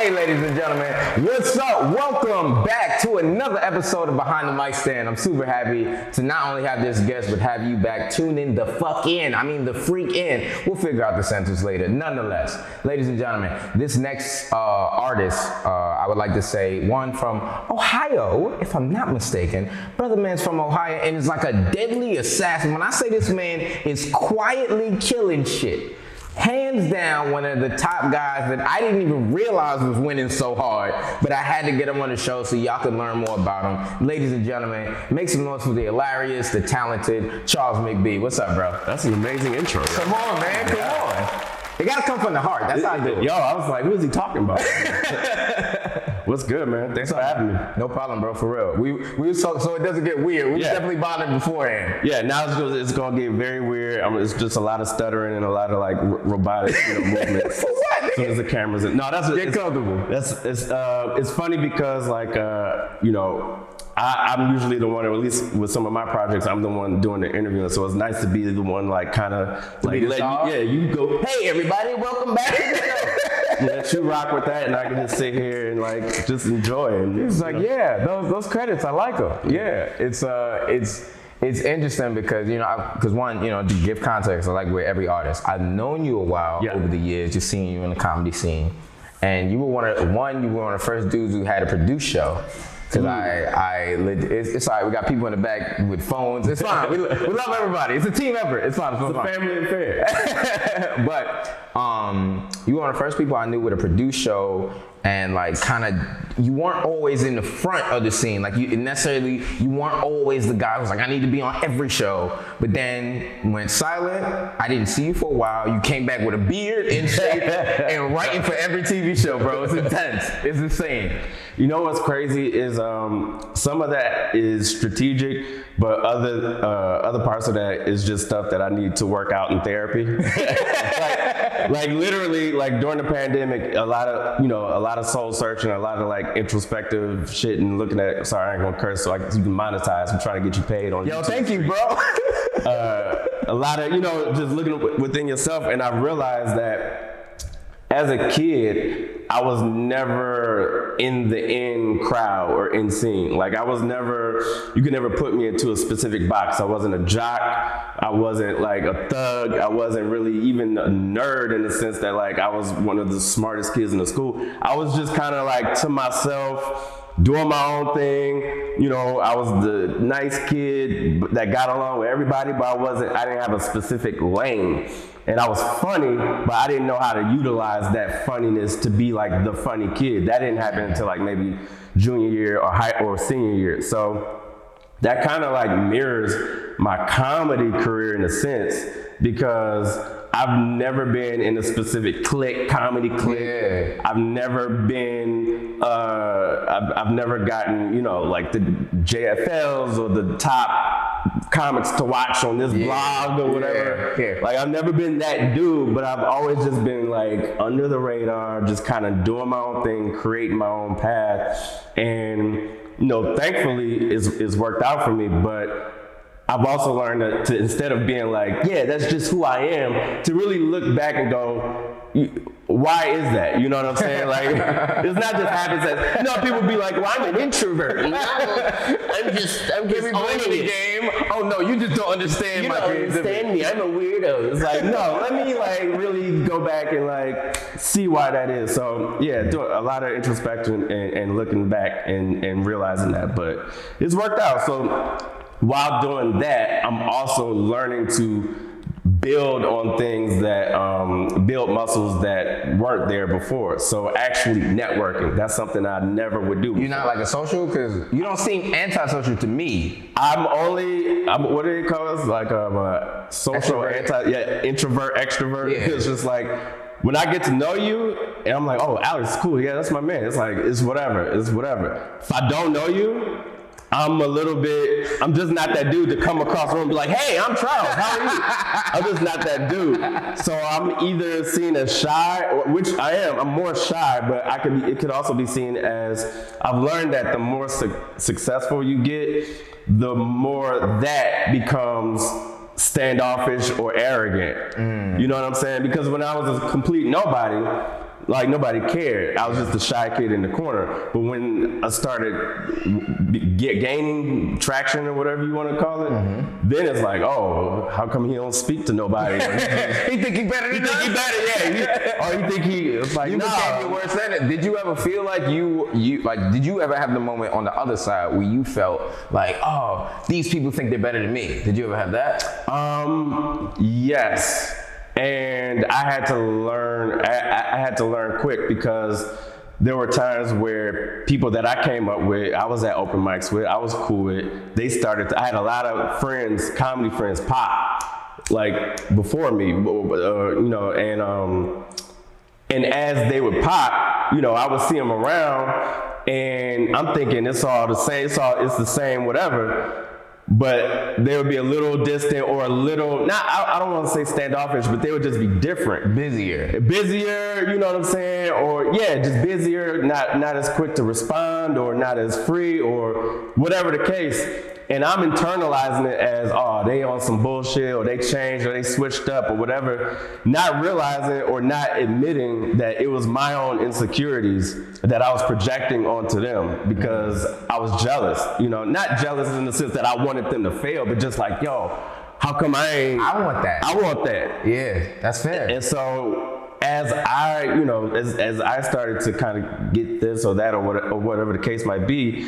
Hey, ladies and gentlemen, what's up? Welcome back to another episode of Behind the Mic Stand. I'm super happy to not only have this guest, but have you back. Tune in the fuck in. I mean, the freak in. We'll figure out the sentence later. Nonetheless, ladies and gentlemen, this next artist, I would like to say, one from Ohio, if I'm not mistaken. Brother man's from Ohio and is like a deadly assassin. When I say this man is quietly killing shit. Hands down, one of the top guys that I didn't even realize was winning so hard, but I had to get him on the show so y'all could learn more about him. Ladies and gentlemen, make some noise for the hilarious, the talented Charles Mcbee. What's up, bro? That's an amazing intro. Come on, man. Come on. It gotta come from the heart. That's how I do it. Yo, I was like, who is he talking about? What's good, man? Thanks for having me. No problem, bro. For real. We were so it doesn't get weird. We was definitely bonded beforehand. Yeah, now it's gonna get very weird. It's just a lot of stuttering and a lot of like robotic movements. What? As soon as the camera's in. No, Get comfortable. It's funny because like I'm usually the one, or at least with some of my projects, I'm the one doing the interviewing. So it's nice to be the one, like kind of like you go. Hey, everybody, welcome back to the show. Let you rock with that, and I can just sit here and like just enjoy. And it's like, yeah, those credits, I like them. Yeah, it's interesting because to give context, I like with every artist. I've known you a while over the years, just seeing you in the comedy scene, and you were one of the first dudes who had a produced show. Cause it's all right. We got people in the back with phones. It's fine. We love everybody. It's a team effort. It's fine. It's a family affair. But you were one of the first people I knew with a produced show, and like you weren't always in the front of the scene. Like you weren't always the guy who was like, I need to be on every show. But then went silent. I didn't see you for a while. You came back with a beard, in shape, and writing for every TV show, bro. It's intense. It's insane. You know what's crazy is some of that is strategic, but other parts of that is just stuff that I need to work out in therapy. like literally, like during the pandemic, a lot of soul searching, a lot of like introspective shit, and looking at. Sorry, I ain't gonna curse, so you can monetize. I'm trying to get you paid on. Yo, YouTube. Thank you, bro. A lot of just looking within yourself, and I realized that. As a kid, I was never in the in crowd or in scene. Like you could never put me into a specific box. I wasn't a jock. I wasn't like a thug. I wasn't really even a nerd in the sense that like I was one of the smartest kids in the school. I was just kind of like to myself, doing my own thing. I was the nice kid that got along with everybody, but I didn't have a specific lane. And I was funny, but I didn't know how to utilize that funniness to be like the funny kid. That didn't happen until like maybe junior year or senior year. So that kind of like mirrors my comedy career in a sense, because I've never been in a specific comedy clique. Yeah. I've never been, I've never gotten, like the JFLs or the top comics to watch on this blog or whatever. Yeah. Like I've never been that dude, but I've always just been like under the radar, just kind of doing my own thing, creating my own path. And, thankfully it's worked out for me, but I've also learned to instead of being like, yeah, that's just who I am, to really look back and go, why is that? You know what I'm saying? Like, it's not just happenstance. People be like, well, I'm an introvert. No, I'm just owning the game. Oh no, you just don't understand my creativity. You don't understand me. I'm a weirdo. It's like, no, let me like really go back and like see why that is. So yeah, do a lot of introspection and looking back and realizing that. But it's worked out. So while doing that, I'm also learning to build on things that build muscles that weren't there before. So actually networking, that's something I never would do before. You're not like a social? Because you don't seem antisocial to me. I'm what do they call us? Like a social introvert, extrovert. Yeah. It's just like, when I get to know you, and I'm like, oh, Alex, cool, yeah, that's my man. It's like, it's whatever. If I don't know you, I'm just not that dude to come across the room and be like, hey, I'm Charles, how are you? I'm just not that dude. So I'm either seen as shy, which I am, I'm more shy, but it could also be seen as, I've learned that the more successful you get, the more that becomes standoffish or arrogant. You know what I'm saying? Because when I was a complete nobody, like nobody cared. I was just the shy kid in the corner. But when I started gaining traction or whatever you want to call it, then it's like, oh, how come he don't speak to nobody? He think he better than us? He better, yeah. Or you think it's like, You became your worst enemy. Did you ever feel like did you ever have the moment on the other side where you felt like, oh, these people think they're better than me? Did you ever have that? Yes. And I had to learn. I had to learn quick because there were times where people that I came up with, I was at open mics with, I was cool with. They started. I had a lot of friends, comedy friends, pop like before me, you know, and as they would pop, you know, I would see them around, and I'm thinking it's all the same. It's the same, whatever. But they would be a little distant or a little, I don't want to say standoffish, but they would just be different. Busier, you know what I'm saying? Or yeah, just busier, not as quick to respond or not as free or whatever the case. And I'm internalizing it as, oh, they on some bullshit or they changed or they switched up or whatever, not realizing or not admitting that it was my own insecurities that I was projecting onto them because I was jealous, you know, not jealous in the sense that I wanted them to fail, but just like, yo, how come I want that. I want that. Yeah, that's fair. And so as I, you know, as I started to kind of get this or that or whatever the case might be,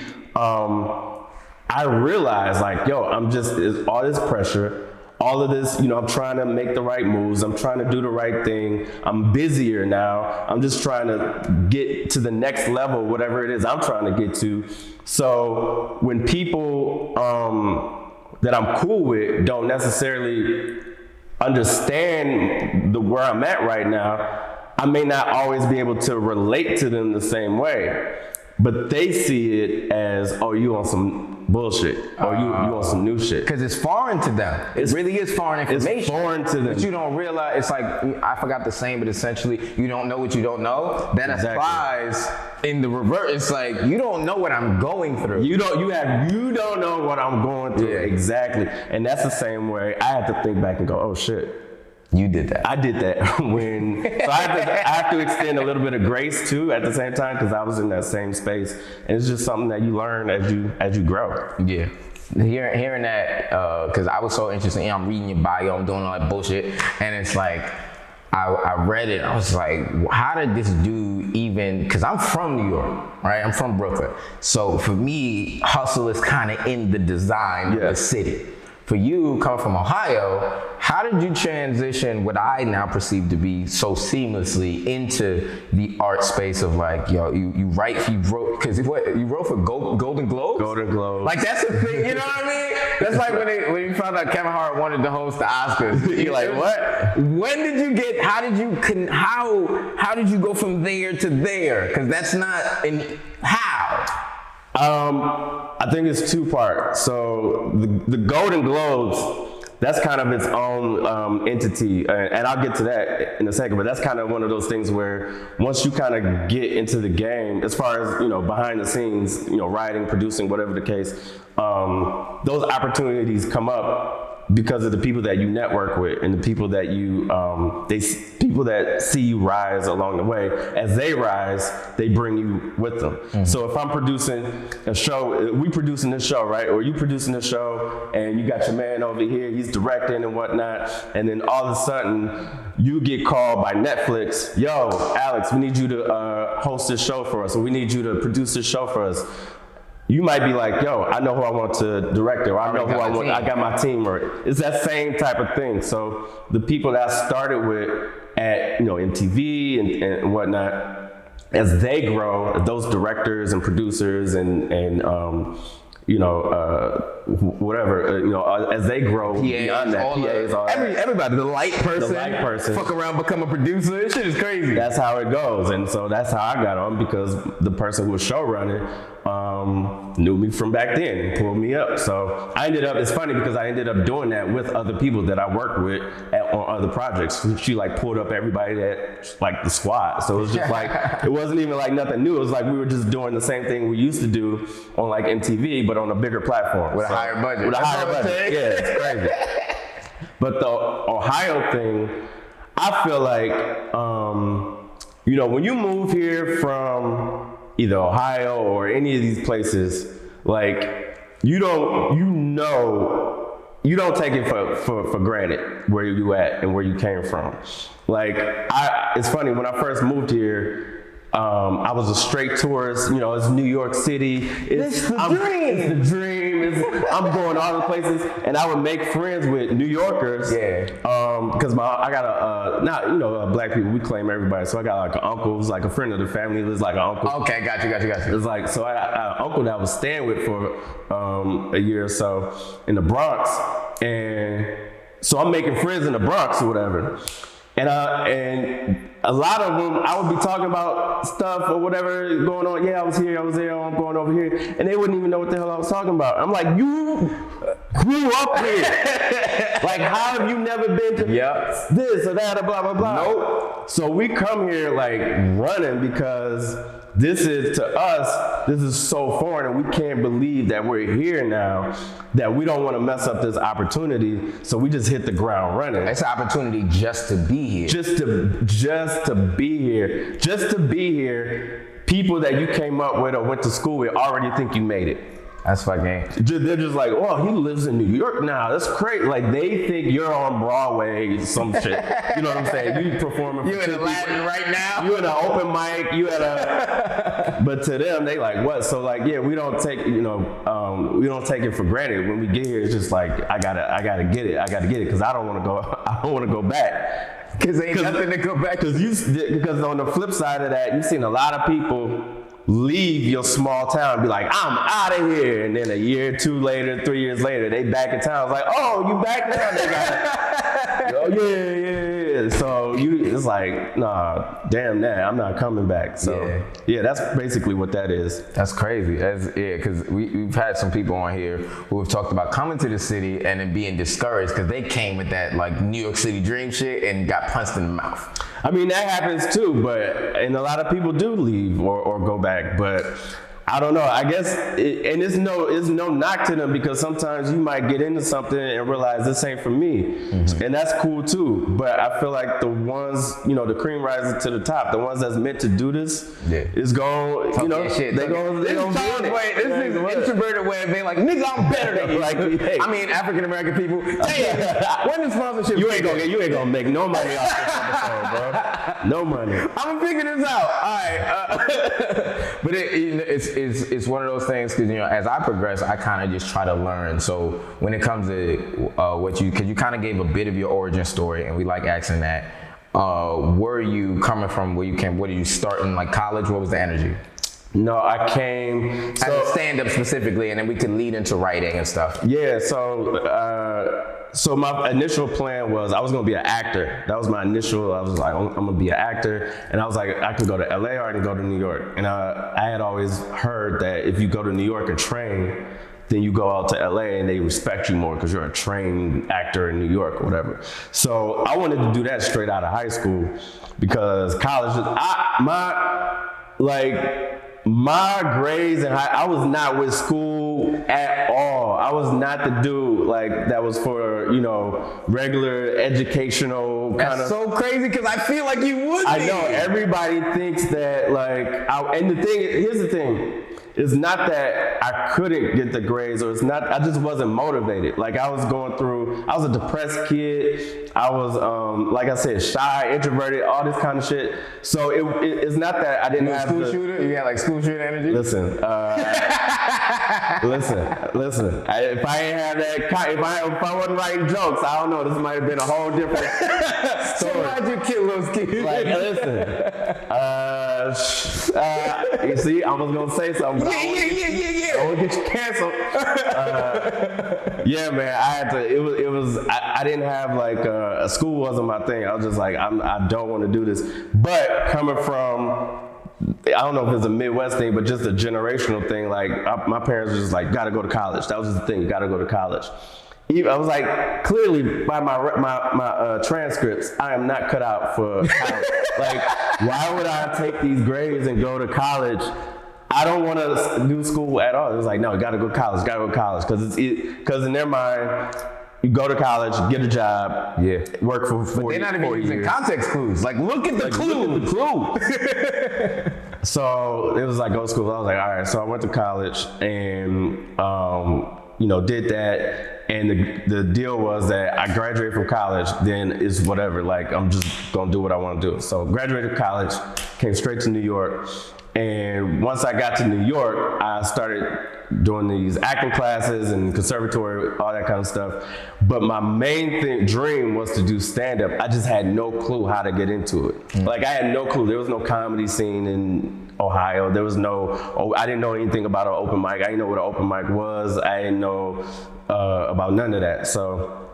I realized like, yo, it's all this pressure, all of this, you know, I'm trying to make the right moves. I'm trying to do the right thing. I'm busier now. I'm just trying to get to the next level, whatever it is I'm trying to get to. So when people that I'm cool with don't necessarily understand where I'm at right now, I may not always be able to relate to them the same way. But they see it as, oh, you on some bullshit, or you on some new shit. Because it's foreign to them. It really is foreign information. It's foreign to them. But you don't realize, it's like, I forgot the saying, but essentially, you don't know what you don't know. That applies in the reverse. It's like, you don't know what I'm going through. You don't know what I'm going through. Yeah. Exactly. And that's the same way I had to think back and go, oh shit. You did that. I did that so I have to extend a little bit of grace too at the same time because I was in that same space, and it's just something that you learn as you grow. Yeah. Hearing that, because I was so interested, I'm reading your bio, I'm doing all that bullshit, and it's like, I read it, I was like, how did this dude even, because I'm from New York, right? I'm from Brooklyn. So for me, hustle is kind of in the design of the city. For you, coming from Ohio, how did you transition what I now perceive to be so seamlessly into the art space of like, yo, you wrote for Golden Globes? Golden Globes. Like that's the thing, you know what I mean? That's like when you found out Kevin Hart wanted to host the Oscars. You're like, what? When did you get, how did you go from there to there? Because that's not, how? I think it's two parts. So the Golden Globes, that's kind of its own entity, and I'll get to that in a second, but that's kind of one of those things where once you kind of get into the game, as far as, you know, behind the scenes, you know, writing, producing, whatever the case, those opportunities come up because of the people that you network with and the people that you, people that see you rise along the way. As they rise, they bring you with them. Mm-hmm. So if I'm producing a show, we producing this show, right? Or you producing this show and you got your man over here, he's directing and whatnot, and then all of a sudden you get called by Netflix, yo, Alex, we need you to host this show for us, or we need you to produce this show for us. You might be like, yo, I know who I want to direct it, or I know who I want, I got my team, or it's that same type of thing. So the people that I started with at, you know, MTV and whatnot, as they grow, those directors and producers and you know, whatever, you know, as they grow PAs, beyond that, PAs, all everybody, the light person, fuck around, become a producer, this shit is crazy. That's how it goes, and so that's how I got on, because the person who was show running knew me from back then and pulled me up. So I ended up, it's funny because I ended up doing that with other people that I worked with on other projects. She like pulled up everybody that, like the squad. So it was just like, it wasn't even like nothing new. It was like we were just doing the same thing we used to do on like MTV, but on a bigger platform. With a higher budget. With a higher budget, yeah, it's crazy. But the Ohio thing, I feel like when you move here from either Ohio or any of these places, like you don't take it for granted where you at and where you came from. Like it's funny, when I first moved here, I was a straight tourist. It's New York City. It's the dream. I'm going all the places, and I would make friends with New Yorkers. Yeah. Because I got black people. We claim everybody. So I got like an uncle who's like a friend of the family. Lives like an uncle. Okay, got you. It's like, so I had an uncle that I was staying with for a year or so in the Bronx, and so I'm making friends in the Bronx or whatever. And a lot of them, I would be talking about stuff or whatever is going on. Yeah, I was here, I'm going over here. And they wouldn't even know what the hell I was talking about. I'm like, you grew up here. Like, how have you never been to this or that or blah, blah, blah? Nope. So we come here like running because this is, to us, this is so foreign, and we can't believe that we're here now, that we don't want to mess up this opportunity, so we just hit the ground running. It's an opportunity just to be here. Just to be here. Just to be here, people that you came up with or went to school with already think you made it. That's fucking. They're just like, oh, he lives in New York now. That's crazy. Like, they think you're on Broadway, some shit. You know what I'm saying? You performing. You in Aladdin right now. You in an open mic. You at a. But to them, they like, what? So like, yeah, we don't take, we don't take it for granted. When we get here, it's just like, I gotta get it. Because I don't want to go back. Because ain't nothing to go back. Because on the flip side of that, you've seen a lot of people leave your small town and be like, I'm out of here. And then a year, 2 later, 3 years later, they back in town. It's like, oh, you back now? They got, oh, yeah. So it's like, nah, damn that. I'm not coming back. So yeah, that's basically what that is. That's crazy. Because we've had some people on here who have talked about coming to the city and then being discouraged because they came with that like New York City dream shit and got punched in the mouth. I mean, that happens too, and a lot of people do leave or go back, but I don't know. I guess, it's no knock to them, because sometimes you might get into something and realize this ain't for me, and that's cool too. But I feel like the ones, the cream rises to the top. The ones that's meant to do this is going, they going. This is introverted way of being like, nigga, I'm better than you. Like, hey. I mean, African American people. Hey, when the sponsorship? You ain't gonna make no money off this episode, bro. No money. I'm gonna figure this out. All right, but it's one of those things, because as I progress, I kind of just try to learn. So when it comes to because you kind of gave a bit of your origin story, and we like asking that. Where you coming from? Where you came? What did you start in like college? What was the energy? No, I came as a stand-up specifically, and then we could lead into writing and stuff. Yeah, so my initial plan was I was gonna be an actor. That was my initial. I was like, I'm gonna be an actor, and I was like, I could go to LA or I can go to New York. And I had always heard that if you go to New York and train, then you go out to LA and they respect you more because you're a trained actor in New York or whatever. So I wanted to do that straight out of high school, because college, my grades and I was not with school at all. I was not the dude that was for regular educational kind of. That's so crazy, because I feel like you would be. I know everybody thinks that here's the thing. It's not that I couldn't get the grades, or it's not, I just wasn't motivated. Like, I was a depressed kid. I was, like I said, shy, introverted, all this kind of shit. So it's not that I didn't have school shooter? You had like school shooter energy? Listen. If I ain't have that, if I wasn't writing jokes, I don't know, this might have been a whole different story. So why'd you kill those kids? Like, listen. You see, I was gonna say something. Yeah. I wanna get you canceled. Yeah, man. I had to. I didn't have a school wasn't my thing. I was just like, I don't want to do this. But coming from, I don't know if it's a Midwest thing, but just a generational thing. Like, my parents were just like, gotta go to college. That was just the thing. You gotta go to college. I was like, clearly by my transcripts, I am not cut out for college. Like, why would I take these grades and go to college? I don't want to do school at all. It was like, no, you gotta go to college, because in their mind, you go to college, get a job, work for 4 They're not even using years. context clues. Like, look at the clue. Look at the clue. So it was like, go to school. I was like, all right. So I went to college and, did that. And the deal was that I graduated from college, then it's whatever. Like, I'm just going to do what I want to do. So graduated college, came straight to New York. And once I got to New York, I started doing these acting classes and conservatory, all that kind of stuff. But my main dream was to do stand-up. I just had no clue how to get into it. Like, I had no clue. There was no comedy scene in Ohio. There was I didn't know anything about an open mic. I didn't know what an open mic was. I didn't know about none of that. So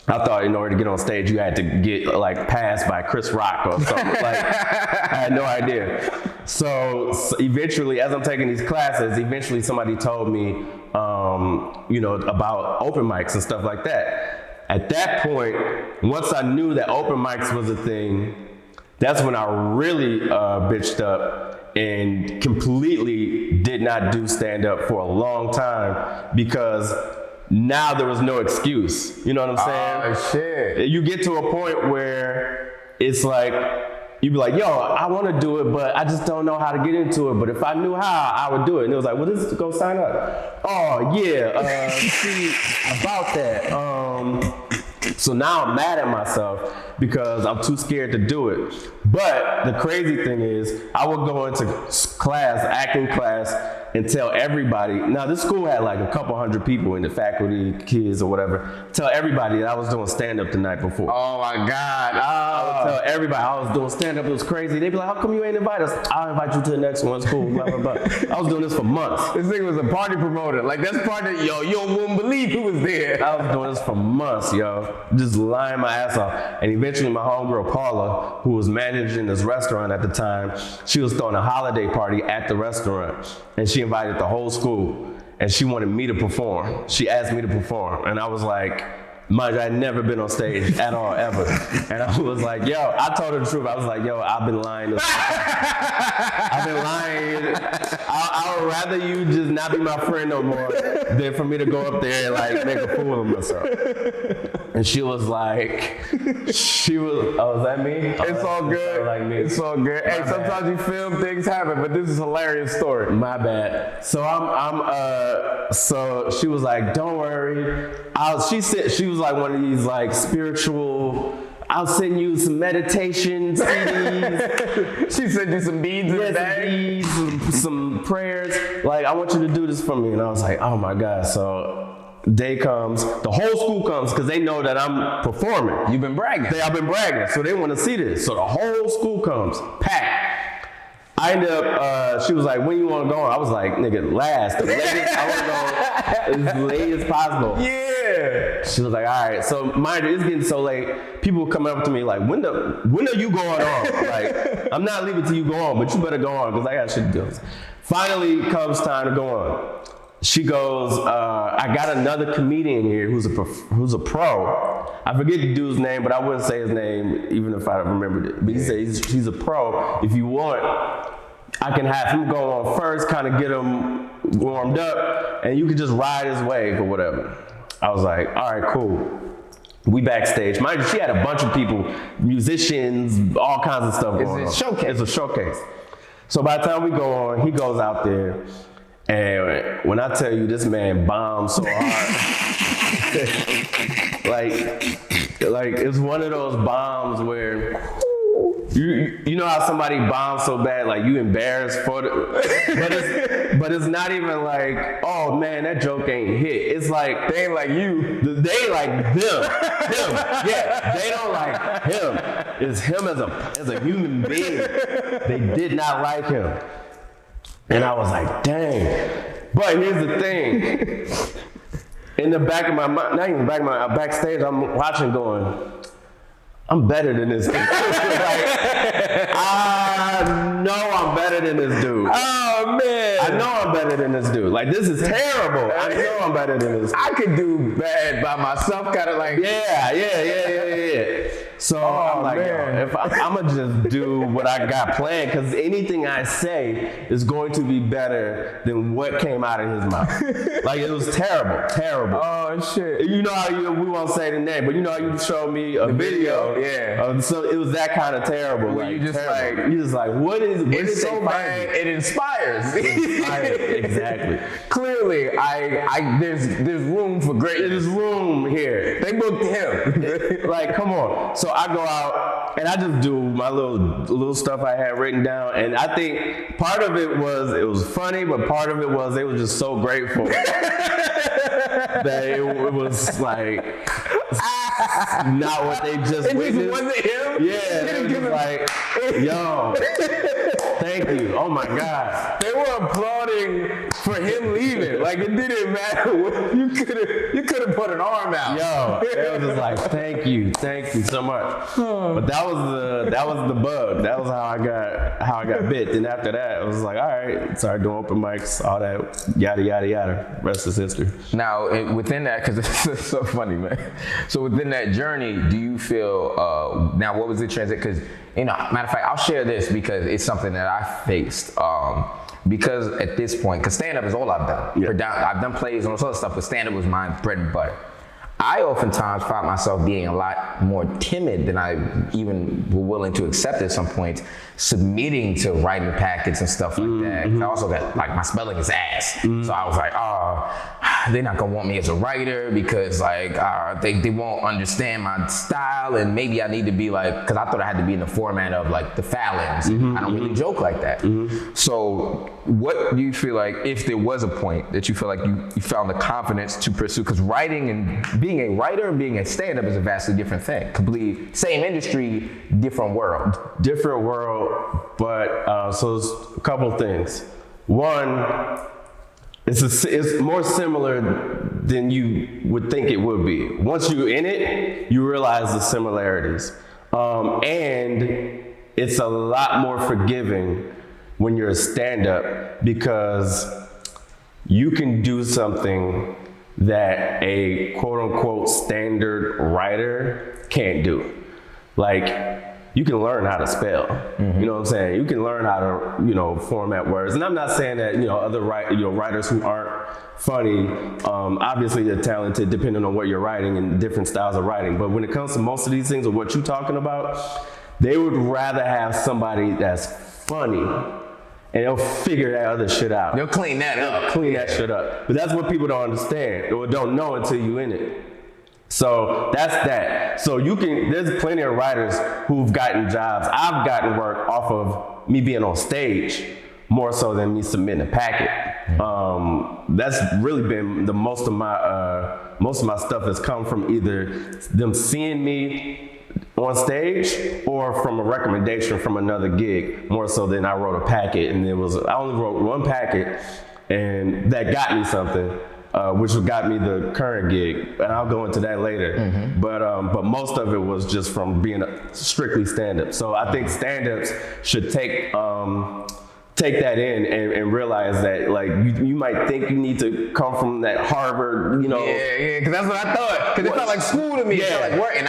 I thought in order to get on stage, you had to get like passed by Chris Rock or something. Like, I had no idea. So eventually, as I'm taking these classes, eventually somebody told me, about open mics and stuff like that. At that point, once I knew that open mics was a thing, that's when I really bitched up and completely did not do stand-up for a long time because now there was no excuse. You know what I'm saying? Oh, shit. You get to a point where it's like, you'd be like, yo, I want to do it, but I just don't know how to get into it. But if I knew how, I would do it. And it was like, well, let's go sign up. Oh, yeah, see, about that. So now I'm mad at myself because I'm too scared to do it. But the crazy thing is, I would go into class, acting class, and tell everybody. Now, this school had like a couple hundred people in the faculty, kids or whatever. Tell everybody that I was doing stand-up the night before. Oh my God. I would tell everybody I was doing stand-up. It was crazy. They'd be like, how come you ain't invite us? I'll invite you to the next one. It's cool, blah, blah, blah. I was doing this for months. This thing was a party promoter. Like, that's part of, you wouldn't believe who was there. I was doing this for months, yo. Just lying my ass off. And eventually my homegirl, Paula, who was managing this restaurant at the time, she was throwing a holiday party at the restaurant. And she invited the whole school. And she wanted me to perform. She asked me to perform. And I was like, mind you, I had never been on stage at all, ever. And I was like, yo, I told her the truth. I was like, yo, I've been lying. I've been lying. I would rather you just not be my friend no more than for me to go up there and like make a fool of myself. And she was like, oh, is that me? It's all good. Like me. It's all good. Hey, sometimes you film, things happen, but this is a hilarious story. My bad. So so she was like, don't worry. She was like one of these like spiritual, I'll send you some meditation CDs. She sent you some beads in the bag? Some prayers. Like, I want you to do this for me. And I was like, oh my God. So day comes, the whole school comes because they know that I'm performing. You've been bragging. I've been bragging, so they want to see this. So the whole school comes, packed. I ended up, she was like, when you want to go on? I was like, nigga, last. The latest, I want to go as late as possible. Yeah. She was like, all right. So mind you, it's getting so late. People were coming up to me like, when are you going on? Like, I'm not leaving till you go on, but you better go on because I got shit to do. Finally comes time to go on. She goes, I got another comedian here who's a pro. I forget the dude's name, but I wouldn't say his name even if I remembered it. But he said he's a pro. If you want, I can have him go on first, kind of get him warmed up, and you can just ride his wave or whatever. I was like, all right, cool. We backstage. Mind you, she had a bunch of people, musicians, all kinds of stuff going on. It's a showcase. It's a showcase. So by the time we go on, he goes out there. And when I tell you this man bombed so hard, like it's one of those bombs where you know how somebody bombs so bad, like you embarrassed for it, but it's not even like, oh man, that joke ain't hit. It's like They ain't like you. they like him. Yeah, they don't like him. It's him as a human being. They did not like him. And I was like, dang. But here's the thing. In the back of my mind, not even backstage, I'm watching going, I'm better than this. Like, I know I'm better than this dude. Oh man, I know I'm better than this dude. Like, this is terrible. I know I'm better than this dude. I could do bad by myself, kind of like. Yeah. So I'm like, yo, if I'm gonna just do what I got planned, because anything I say is going to be better than what came out of his mouth. Like, it was terrible. Oh shit. You know how we won't say the name, but you know how you showed me a video. Yeah. So it was that kind of terrible. Where you just like, you just like, what is so bad? It inspires. Exactly. Clearly, there's room for greatness. There's room here. They booked him. Like, come on. So I go out and I just do my little stuff I had written down, and I think part of it was funny, but part of it was they were just so grateful that it was like not what they just witnessed. It wasn't him? Yeah, they were just like, yo, thank you. Oh my God. They were applauding for him leaving. Like, it didn't matter what you could have put an arm out. Yo, they were just like, thank you so much. But that was the bug. That was how I got bit. Then after that, I was like, all right, started doing open mics, all that yada yada yada. Rest is history. Now, within that, because it's so funny, man. So within that journey, do you feel now what was the transit? Because matter of fact, I'll share this because it's something that I faced. Because at this point, because stand-up is all I've done. Yeah. I've done plays and all sorts of stuff, but stand-up was my bread and butter. I oftentimes found myself being a lot more timid than I even were willing to accept at some point, submitting to writing packets and stuff like that. I also got, like, my spelling is ass. So I was like, they're not gonna want me as a writer because like they won't understand my style, and maybe I need to be like, because I thought I had to be in the format of like the Fallons. I don't really joke like that. So what do you feel like, if there was a point that you feel like you found the confidence to pursue, because writing and being a writer and being a stand-up is a vastly different thing. Complete same industry, different world. Different world, but so there's a couple things. One, it's more similar than you would think it would be. Once you're in it, you realize the similarities. And it's a lot more forgiving when you're a stand-up, because you can do something that a quote-unquote standard writer can't do. Like, you can learn how to spell. You know what I'm saying? You can learn how to, format words. And I'm not saying that, other writers who aren't funny, obviously they're talented depending on what you're writing and different styles of writing. But when it comes to most of these things or what you're talking about, they would rather have somebody that's funny and they'll figure that other shit out. They'll clean that up. Clean that shit up. But that's what people don't understand or don't know until you're in it. So that's that. So there's plenty of writers who've gotten jobs. I've gotten work off of me being on stage more so than me submitting a packet. That's really been the most of my stuff has come from either them seeing me on stage or from a recommendation from another gig, more so than I wrote a packet. And I only wrote one packet and that got me something. Which got me the current gig, and I'll go into that later. But most of it was just from being strictly stand-up. So I think stand-ups should take that in and realize that, like, you might think you need to come from that Harvard, Yeah, because that's what I thought. Because it felt like school to me. It felt like work. And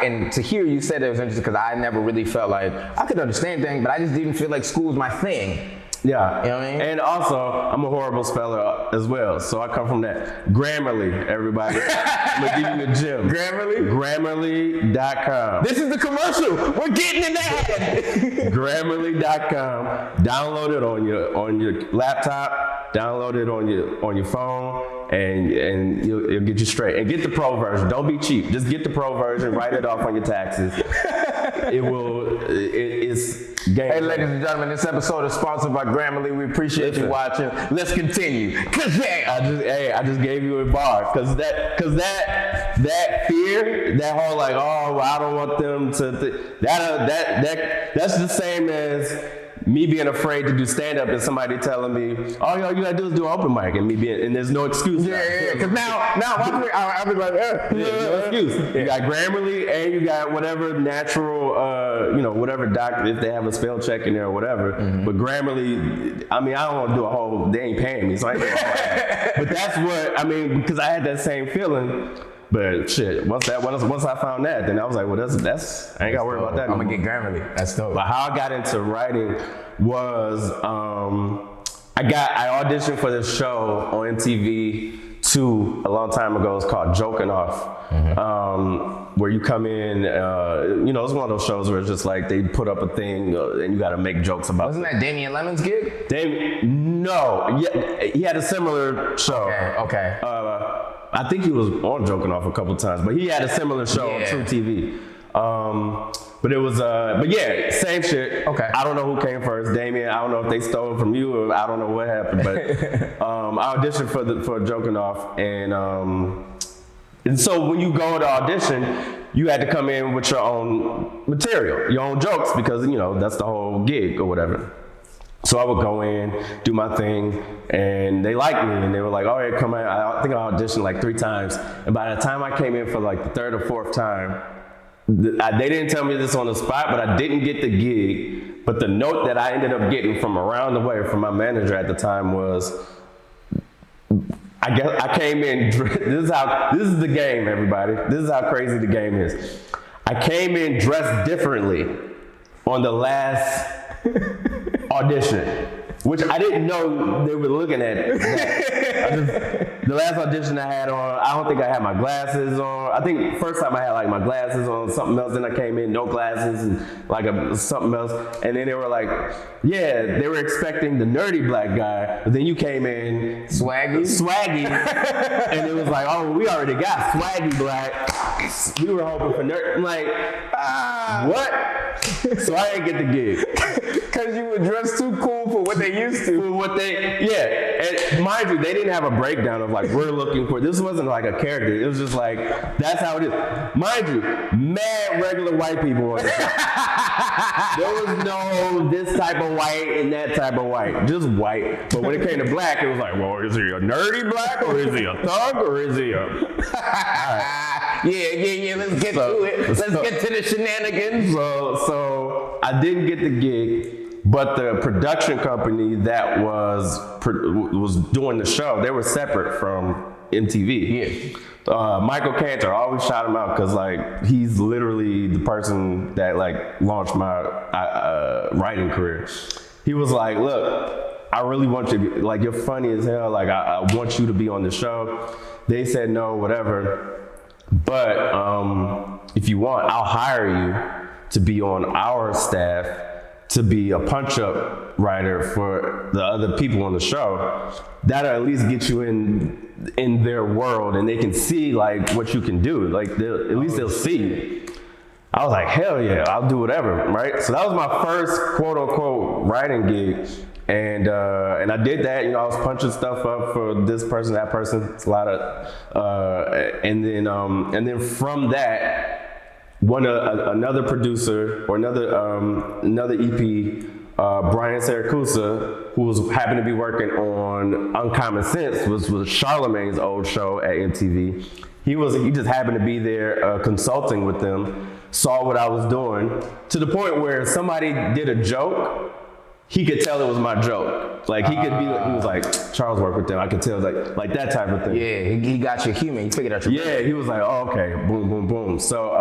and to hear you say that was interesting, because I never really felt like I could understand things, but I just didn't feel like school was my thing. Yeah, you know what I mean? And also, I'm a horrible speller as well, so I come from that. Grammarly, everybody. I'm gonna give you the gym. Grammarly? Grammarly.com. This is the commercial. We're getting in that. Grammarly.com. Download it on your laptop. Download it on your phone, and it'll get you straight. And get the pro version. Don't be cheap. Just get the pro version. Write it off on your taxes. It's game. Hey, ladies and gentlemen, this episode is sponsored by Grammarly. We appreciate you watching. Let's continue. I just gave you a bar, cause that fear, that whole like, I don't want them to. That's the same as me being afraid to do stand-up and somebody telling me, oh, yo, you gotta do is do an open mic, and there's no excuse. Yeah, because now I'll be like, no excuse. You got Grammarly and you got whatever natural, whatever doctor, if they have a spell check in there or whatever. But Grammarly, I mean, I don't want to do a whole, they ain't paying me, so I ain't doing that. But that's what, I mean, because I had that same feeling. But shit, once I found that, then I was like, well, that's I ain't gotta worry about that. I'm gonna get Grammarly. That's dope. But how I got into writing was I auditioned for this show on MTV a long time ago. It's called Joking Off, where you come in. It's one of those shows where it's just like they put up a thing and you got to make jokes about. Wasn't that Damian Lemon's gig? No, yeah, he had a similar show. Okay. I think he was on Joking Off a couple times, but he had a similar show on True TV. But it was, same shit. Okay. I don't know who came first, Damien. I don't know if they stole it from you, or I don't know what happened. But I auditioned for Joking Off, and so when you go to audition, you had to come in with your own material, your own jokes, because that's the whole gig or whatever. So I would go in, do my thing, and they liked me, and they were like, "Oh, yeah, come in." I think I auditioned like 3 times, and by the time I came in for like the 3rd or 4th time, they didn't tell me this on the spot, but I didn't get the gig. But the note that I ended up getting from around the way from my manager at the time was, I guess I came in. This is the game, everybody. This is how crazy the game is. I came in dressed differently on the last audition, which I didn't know they were looking at that. The last audition I had on, I don't think I had my glasses on. I think first time I had like my glasses on, something else. Then I came in no glasses and like something else. And then they were like, yeah, they were expecting the nerdy black guy, but then you came in swaggy, and it was like, oh, we already got swaggy black. We were hoping for nerd. I'm like, what? So I didn't get the gig. Because you were dressed too cool for what they used to. And mind you, they didn't have a breakdown of like, we're looking for, this wasn't like a character. It was just like, that's how it is. Mind you, mad regular white people on the show. There was no this type of white and that type of white, just white. But when it came to black, it was like, well, is he a nerdy black, or is he a thug, or is he a... Right. Yeah, let's get to it. Let's get to the shenanigans. So I didn't get the gig. But the production company that was doing the show, they were separate from MTV. Yeah. Michael Cantor, I always shout him out because like he's literally the person that like launched my writing career. He was like, look, I really want you to be, like, you're funny as hell. Like I want you to be on the show. They said no, whatever. But if you want, I'll hire you to be on our staff, to be a punch-up writer for the other people on the show. That'll at least get you in their world, and they can see like what you can do. Like at least they'll see. I was like, hell yeah, I'll do whatever, right? So that was my first quote-unquote writing gig, and I did that. I was punching stuff up for this person, that person. It's a lot of, and then from that. Another producer or another EP, Brian Saracusa, who happened to be working on Uncommon Sense, was Charlamagne's old show at MTV. He just happened to be there consulting with them, saw what I was doing, to the point where somebody did a joke, he could tell it was my joke. Like he could be like, he was like, Charles worked with them. I could tell like that type of thing. Yeah, he got your humor. He figured out your brain. He was like, oh, okay, boom, boom, boom. So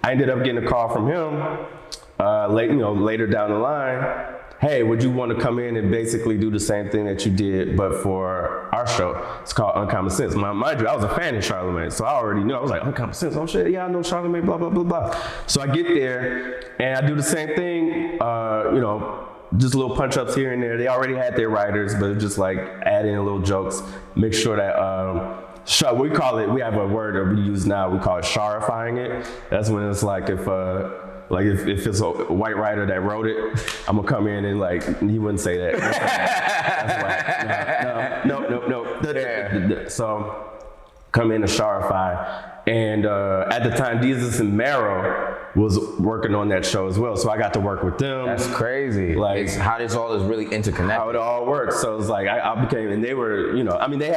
I ended up getting a call from him later down the line. Hey, would you want to come in and basically do the same thing that you did, but for our show? It's called Uncommon Sense. Mind you, I was a fan of Charlamagne, so I already knew. I was like, Uncommon Sense, oh shit, yeah, I know Charlamagne, blah, blah, blah, blah. So I get there, and I do the same thing, just little punch-ups here and there. They already had their writers, but it's just like add in little jokes, make sure that, we call it, we have a word that we use now, we call it sharifying it. That's when it's like if it's a white writer that wrote it, I'm gonna come in and like, he wouldn't say that. That's no. So come in to sharify. And at the time, Jesus and Mero was working on that show as well. So I got to work with them. That's crazy. Like it's how this all is really interconnected. How it all works. So it's like I became, and they were, you know, I mean, they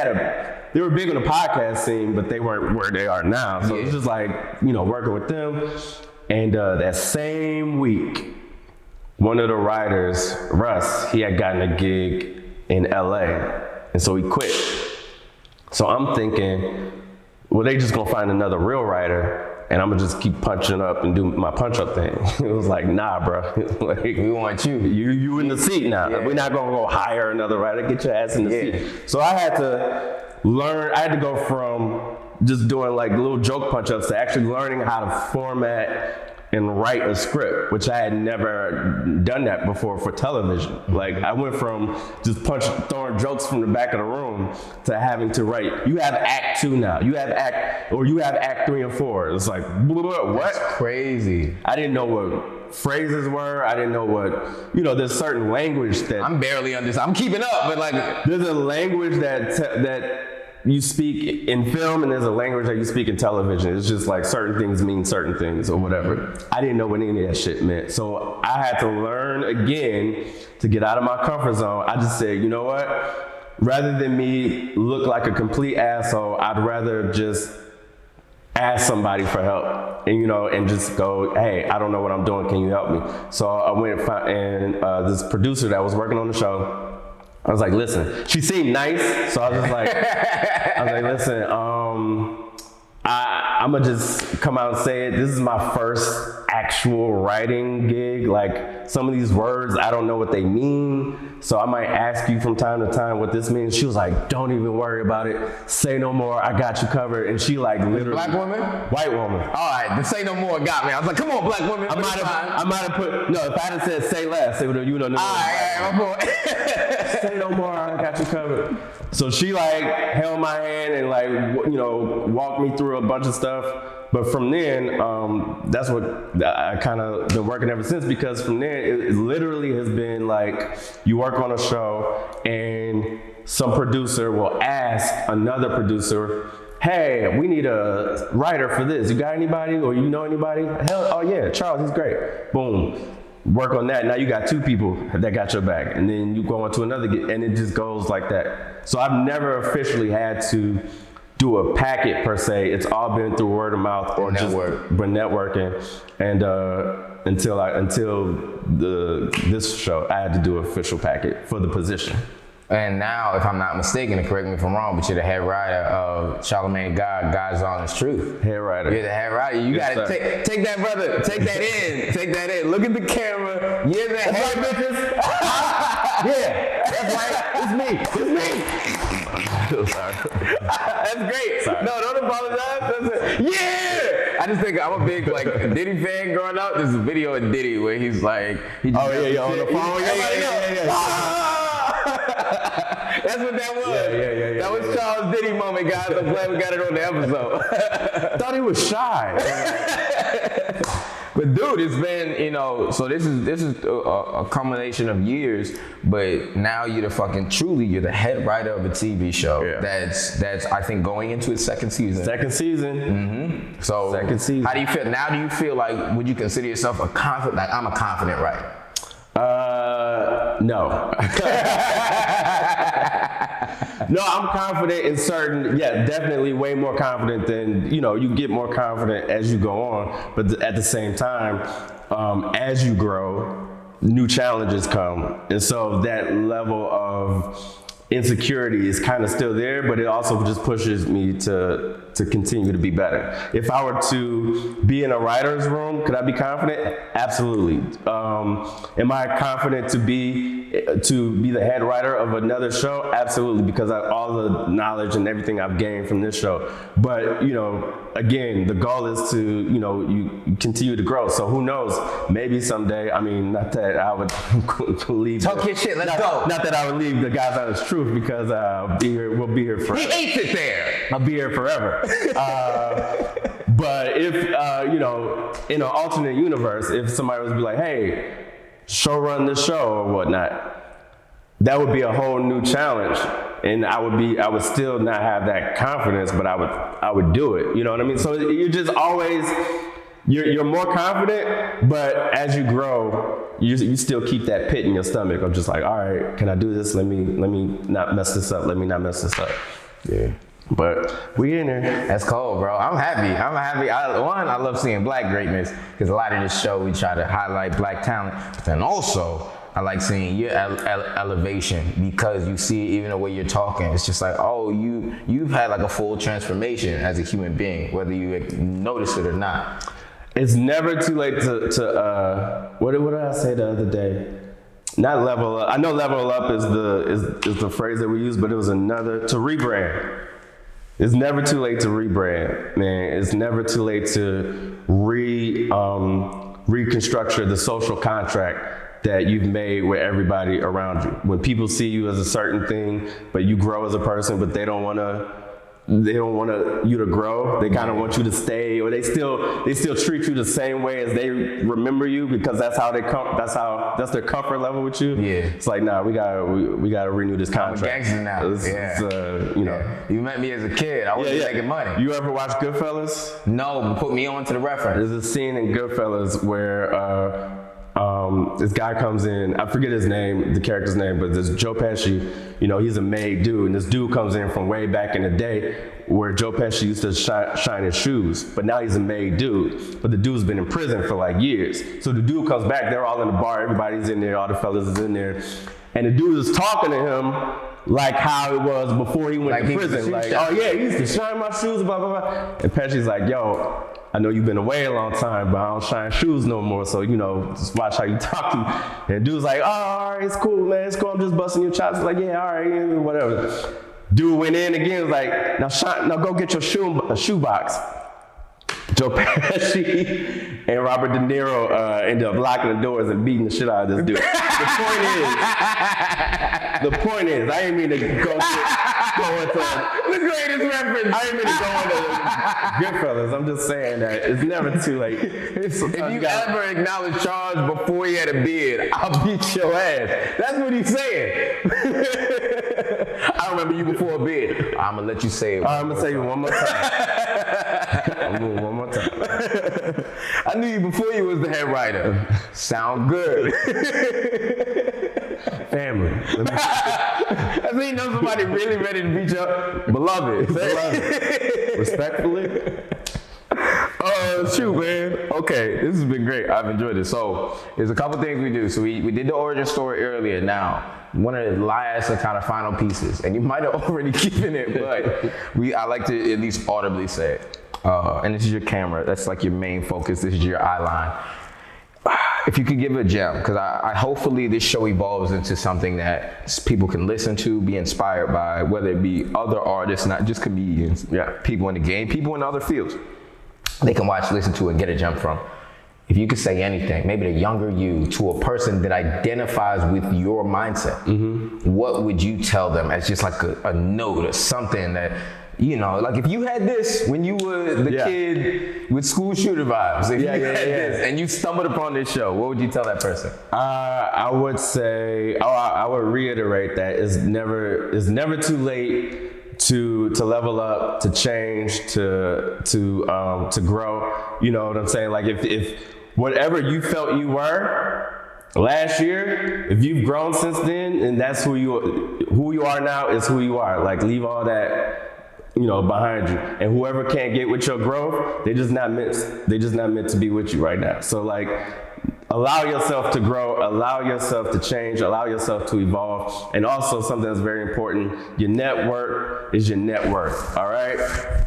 were big on the podcast scene, but they weren't where they are now. So it's just like, you know, working with them. And that same week, one of the writers, Russ, he had gotten a gig in LA, and so he quit. So I'm thinking, well, they just gonna find another real writer, and I'm gonna just keep punching up and do my punch up thing. It was like, nah, bro. Like, we want you. You in the seat now. Yeah. We're not gonna go hire another writer. Get your ass in the seat. So I had to learn. I had to go from just doing like little joke punch ups to actually learning how to format and write a script, which I had never done that before for television. Like I went from just throwing jokes from the back of the room to having to write. You have act 2 now. You have act 3 and 4. It's like, what? That's crazy. I didn't know what phrases were. I didn't know what, you know, there's certain language that I'm barely I'm keeping up, but like there's a language that you speak in film, and there's a language that you speak in television. It's just like certain things mean certain things or whatever. I didn't know what any of that shit meant. So I had to learn again to get out of my comfort zone. I just said, you know what? Rather than me look like a complete asshole, I'd rather just ask somebody for help and, you know, and just go, hey, I don't know what I'm doing. Can you help me? So I went and this producer that was working on the show, I was like, listen, she seemed nice. So I was just like, listen, I'm gonna just come out and say it. This is my first actual writing gig. Like some of these words, I don't know what they mean. So I might ask you from time to time what this means. She was like, don't even worry about it. Say no more. I got you covered. And she like literally. Black woman? White woman. All right, the say no more got me. I was like, come on, black woman. I might have put, no, if I had said say less, it would have, you would have known. All right, my boy. Say no more, I got you covered. So she like held my hand and like, you know, walked me through a bunch of stuff. But from then, that's what I kind of been working ever since, because from then it literally has been like you work on a show and some producer will ask another producer, hey, we need a writer for this. You got anybody or you know anybody? Hell, oh yeah, Charles, he's great. Boom. Work on that. Now you got 2 people that got your back, and then you go on to another, and it just goes like that. So I've never officially had to do a packet per se. It's all been through word of mouth or just networking. And until this show, I had to do an official packet for the position. And now, if I'm not mistaken, and correct me if I'm wrong, but you're the head writer of Charlamagne God's Honest Truth. Head writer. You're the head writer. You gotta take that, brother. Take that in. Take that in. Look at the camera. You're the head writer. Yeah, that's right. It's me. Sorry. That's great. Sorry. No, don't apologize. Yeah. I just think I'm a big like Diddy fan growing up. There's a video of Diddy where he's like, he just on the phone. Yeah. That's what that was. Yeah. That was Charles Diddy moment, guys. I'm glad we got it on the episode. Thought he was shy. But dude, it's been, you know, so this is a combination of years, but now you're the head writer of a TV show. Yeah. That's I think going into its second season. Mm-hmm. So second season. How do you feel? Now do you feel like, would you consider yourself like I'm a confident writer? No. No, I'm confident in certain, definitely way more confident than, you know, you get more confident as you go on, but at the same time, as you grow, new challenges come. And so that level of insecurity is kind of still there, but it also just pushes me to continue to be better. If I were to be in a writer's room, could I be confident? Absolutely. Am I confident to be the head writer of another show? Absolutely, because all the knowledge and everything I've gained from this show. But, you know, again, the goal is to, you know, you continue to grow. So who knows? Maybe someday, I mean, not that I would leave. Talk your shit, let's go. Not that I would leave the God's Honest Truth, because we'll be here forever. He hates it there. I'll be here forever. But if, you know, in an alternate universe, if somebody was to be like, hey, run this show or whatnot, that would be a whole new challenge. And I would still not have that confidence, but I would do it. You know what I mean? So you're just always you're more confident, but as you grow, you still keep that pit in your stomach of just like, all right, can I do this? Let me not mess this up. Let me not mess this up. Yeah. But we in there. That's cold, bro. I'm happy. I love seeing black greatness because a lot of this show we try to highlight black talent, but then also I like seeing your elevation because you see it even the way you're talking. It's just like, oh, you've had like a full transformation as a human being, whether you notice it or not. It's never too late to what did I say the other day? Not level up. I know level up is the phrase that we use, but it was another to rebrand. It's never too late to rebrand, man. It's never too late to reconstruct the social contract that you've made with everybody around you. When people see you as a certain thing, but you grow as a person, but they don't want you to grow. They kind of want you to stay, or they still treat you the same way as they remember you because that's their comfort level with you. Yeah. It's like, nah, we gotta renew this contract. I'm a gangster now. You know. Yeah. You met me as a kid. I wasn't making money. You ever watch Goodfellas? No, but put me on to the reference. There's a scene in Goodfellas where this guy comes in, I forget his name, the character's name, but this Joe Pesci, you know, he's a made dude, and this dude comes in from way back in the day where Joe Pesci used to shine his shoes, but now he's a made dude, but the dude's been in prison for like years. So the dude comes back, they're all in the bar, everybody's in there, all the fellas is in there, and the dude is talking to him like how it was before he went to prison. Like, oh yeah, he used to shine my shoes, blah, blah, blah. And Pesci's like, yo, I know you've been away a long time, but I don't shine shoes no more, so, you know, just watch how you talk to me. And dude's like, oh, all right, it's cool, man, it's cool, I'm just busting your chops. Like, yeah, all right, yeah, whatever. Dude went in again, was like, now go get your shoe box. Joe Pesci and Robert De Niro ended up locking the doors and beating the shit out of this dude. The point is, I didn't mean to go into the greatest reference. I didn't mean to go into Goodfellas. I'm just saying that it's never too late. If you ever acknowledge Charles before he had a beard, I'll beat your ass. That's what he's saying. I remember you before a beard. I'm gonna let you say it. I'm gonna say it one more time. I'm gonna one more time. I knew you before you was the head writer. Sound good. Family. I think you know somebody really ready to beat you up. Beloved. Respectfully. Oh, shoot, man. Okay, this has been great. I've enjoyed it. So, there's a couple things we do. So, we did the origin story earlier. Now, one of the last and kind of final pieces, and you might have already given it, but I like to at least audibly say it. And this is your camera. That's like your main focus. This is your eye line. If you could give it a gem, because I hopefully this show evolves into something that people can listen to, be inspired by, whether it be other artists, not just comedians, people in the game, people in other fields. They can watch, listen to, and get a gem from. If you could say anything, maybe the younger you, to a person that identifies with your mindset, what would you tell them as just like a note or something that, you know, like if you had this when you were the kid with school shooter vibes, if you had this and you stumbled upon this show, what would you tell that person? I would say, I would reiterate that it's never too late to level up, to change, to grow. You know what I'm saying? Like if whatever you felt you were last year, if you've grown since then, and that's who you are now is who you are. Like leave all that, you know, behind you. And whoever can't get with your growth, they're just not meant to be with you right now. So like, allow yourself to grow, allow yourself to change, allow yourself to evolve. And also something that's very important, your network is your net worth, all right?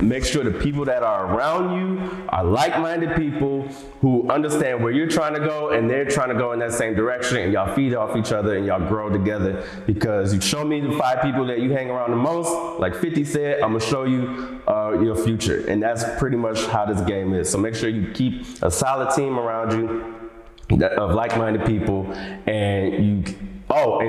Make sure the people that are around you are like-minded people who understand where you're trying to go and they're trying to go in that same direction, and y'all feed off each other and y'all grow together. Because you show me the 5 people that you hang around the most, like 50 said, I'm gonna show you your future. And that's pretty much how this game is. So make sure you keep a solid team around you of like-minded people, and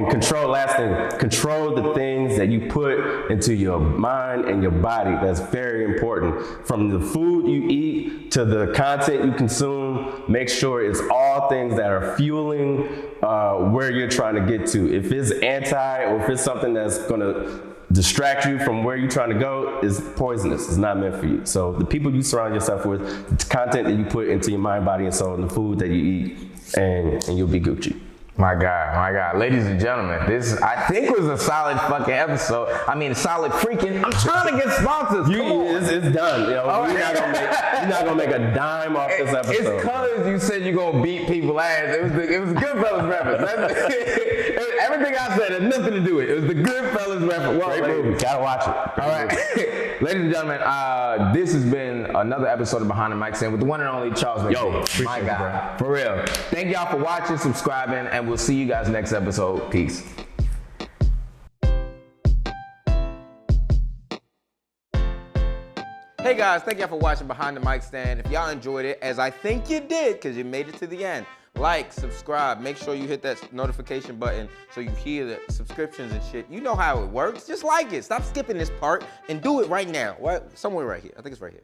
control the things that you put into your mind and your body. That's very important. From the food you eat to the content you consume, make sure it's all things that are fueling where you're trying to get to. If it's or if it's something that's gonna distract you from where you're trying to go is poisonous. It's not meant for you. So the people you surround yourself with, the content that you put into your mind, body, and soul, and the food that you eat, and you'll be Gucci. My God. Ladies and gentlemen, this I think was a solid fucking episode. I mean, solid freaking. I'm trying to get sponsors. It's done. You know, you're not gonna make a dime off this episode. It's because you said you're gonna beat people's ass. It was a Goodfellas reference. Everything I said has nothing to do with it. It was the Goodfellas reference. Well, great movie. Gotta watch it. All right. Ladies and gentlemen, this has been another episode of Behind the Mic Stand with the one and only Charles Mcbee. Yo, appreciate my you, God. bro. For real. Thank y'all for watching, subscribing, and we'll see you guys next episode. Peace. Hey guys, thank y'all for watching Behind the Mic Stand. If y'all enjoyed it, as I think you did, because you made it to the end, like, subscribe, make sure you hit that notification button so you hear the subscriptions and shit. You know how it works. Just like it. Stop skipping this part and do it right now. What? Somewhere right here. I think it's right here.